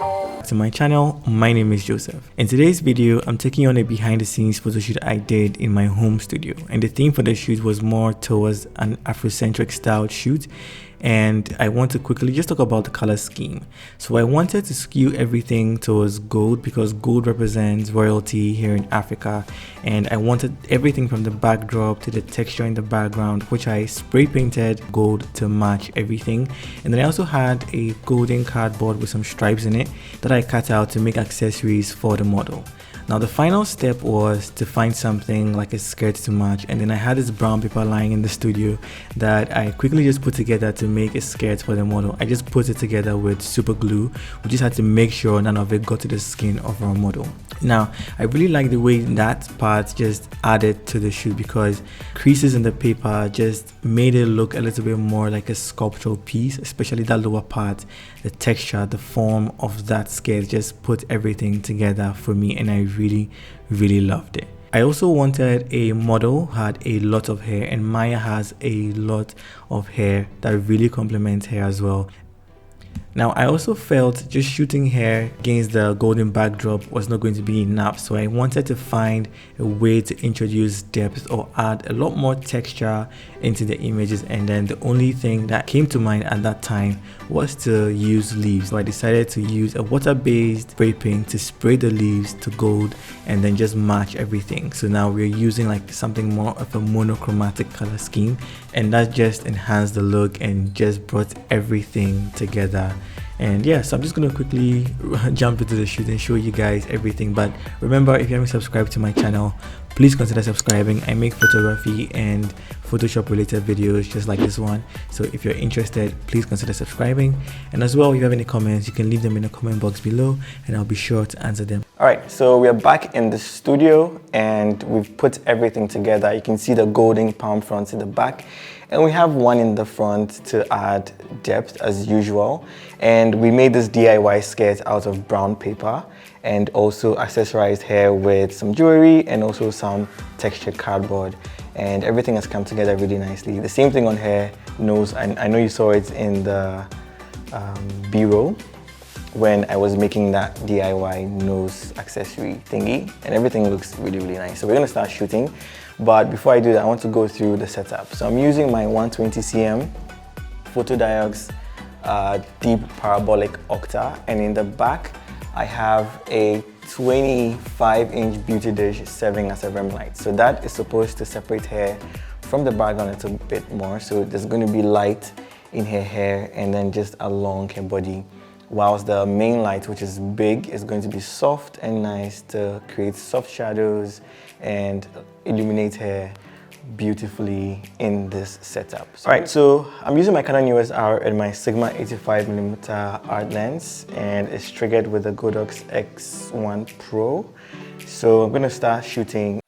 To my channel, my name is Joseph. In today's video, I'm taking you on a behind the scenes photo shoot I did in my home studio, and the theme for the shoot was more towards an Afrocentric style shoot, and I want to quickly just talk about the color scheme. So I wanted to skew everything towards gold because gold represents royalty here in Africa, and I wanted everything from the backdrop to the texture in the background, which I spray painted gold to match everything. And then I also had a golden cardboard with some stripes in it that I cut out to make accessories for the model. Now the final step was to find something like a skirt to match, and then I had this brown paper lying in the studio that I quickly just put together to make a skirt for the model. I just put it together with super glue. We just had to make sure none of it got to the skin of our model. Now I really like the way that part just added to the shoot because creases in the paper just made it look a little bit more like a sculptural piece, especially that lower part. The texture, the form of that skirt just put everything together for me, and I really loved it. I also wanted a model who had a lot of hair, and Maya has a lot of hair that really complements her as well. Now I also felt just shooting hair against the golden backdrop was not going to be enough, so I wanted to find a way to introduce depth or add a lot more texture into the images, and then the only thing that came to mind at that time was to use leaves. So I decided to use a water-based spray paint to spray the leaves to gold and then just match everything. So now we're using like something more of a monochromatic color scheme, and that just enhanced the look and just brought everything together. And yeah, so I'm just gonna quickly jump into the shoot and show you guys everything. But remember, if you haven't subscribed to my channel, please consider subscribing. I make photography and Photoshop related videos just like this one, so if you're interested, please consider subscribing. And as well, if you have any comments, you can leave them in the comment box below and I'll be sure to answer them. All right, so we are back in the studio and we've put everything together. You can see the golden palm fronds in the back, and we have one in the front to add depth as usual. And we made this DIY skirt out of brown paper and also accessorized hair with some jewelry and also some textured cardboard, and everything has come together really nicely. The same thing on hair, nose, and I know you saw it in the B-roll when I was making that DIY nose accessory thingy, and everything looks really nice. So we're gonna start shooting, but before I do that, I want to go through the setup. So I'm using my 120cm Photodiox deep parabolic octa, and in the back I have a 25-inch beauty dish serving as a rim light. So that is supposed to separate hair from the background a little bit more, so there's going to be light in her hair and then just along her body, whilst the main light, which is big, is going to be soft and nice to create soft shadows and illuminate her beautifully in this setup. Alright, so I'm using my Canon EOS R and my Sigma 85mm art lens, and it's triggered with the Godox X1 Pro. So I'm going to start shooting.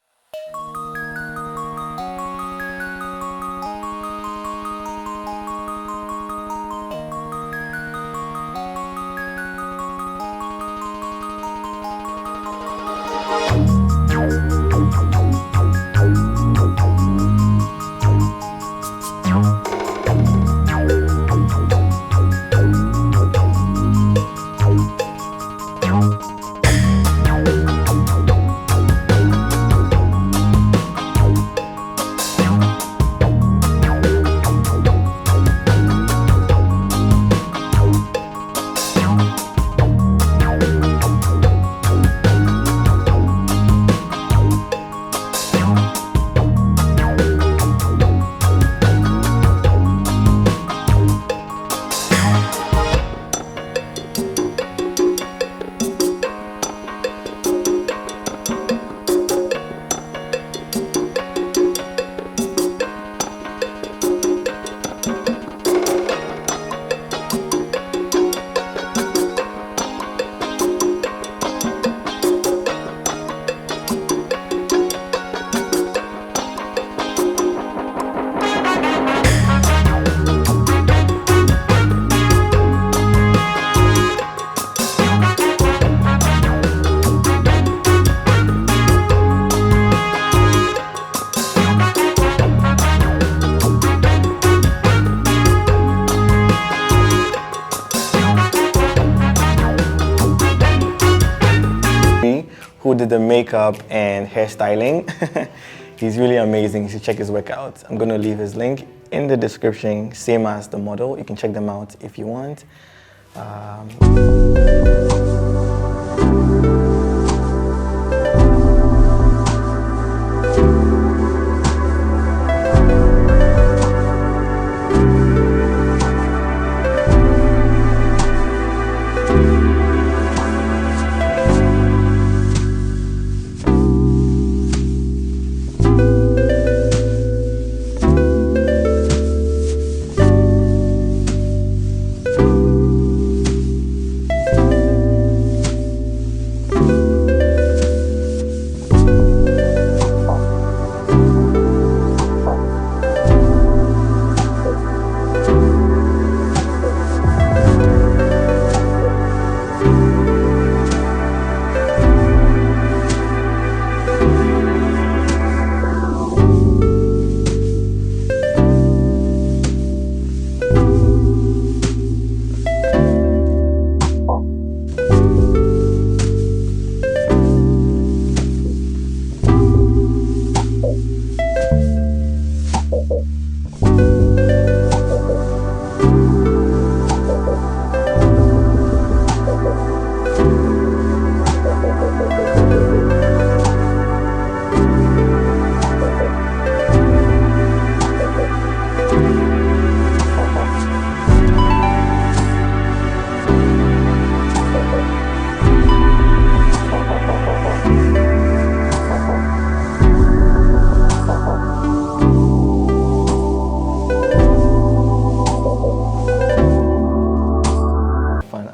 who did the makeup and hairstyling. He's really amazing. You should check his work out. I'm going to leave his link in the description, same as the model. You can check them out if you want.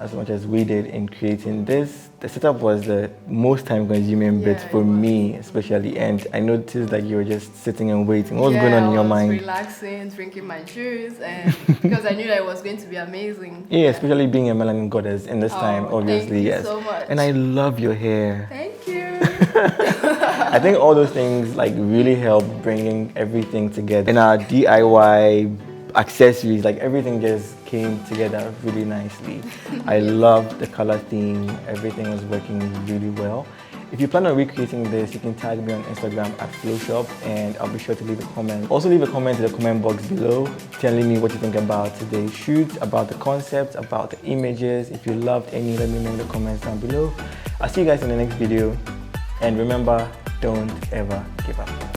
As much as we did in creating this, the setup was the most time-consuming bit for me, especially. And I noticed that you were just sitting and waiting. What was going on in your mind? Relaxing, drinking my juice, and because I knew that it was going to be amazing. Yeah, especially being a Melanin Goddess in this time, obviously. Thank you so much. And I love your hair. Thank you. I think all those things like really help bringing everything together. In our DIY accessories, like everything just came together really nicely. I love the color theme. Everything was working really well. If you plan on recreating this, you can tag me on Instagram at Phloshop, and I'll be sure to leave a comment. Also leave a comment in the comment box below telling me what you think about today's shoot, about the concept, about the images. If you loved any, let me know in the comments down below. I'll see you guys in the next video, and remember, don't ever give up.